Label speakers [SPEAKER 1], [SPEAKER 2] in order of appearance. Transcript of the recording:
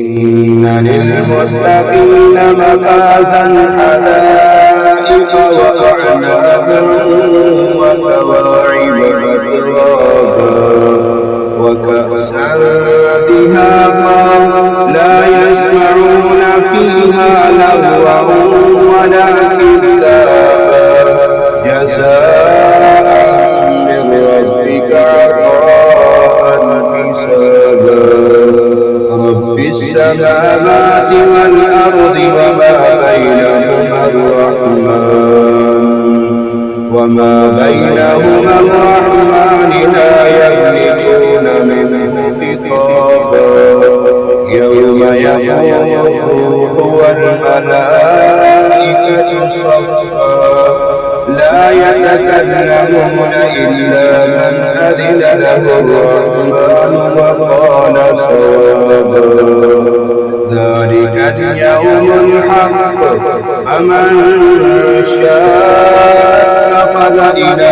[SPEAKER 1] إن للمتقين مفازا حدائق وأعنابا وكواعب أترابا وكأسا دهاقا لا يسمعون فيها لغوا ولا كذابا جزاء من ربك عطاء حسابا رب السماوات والأرض وما بينهما الرحمن لا يملكون منه خطابا يوم يقوم الروح والملائكة صفا لا يتكلمون إلا من أذن له الرحمن وقال صوابا ذلك اليوم الحق فمن شاء أخذ إلى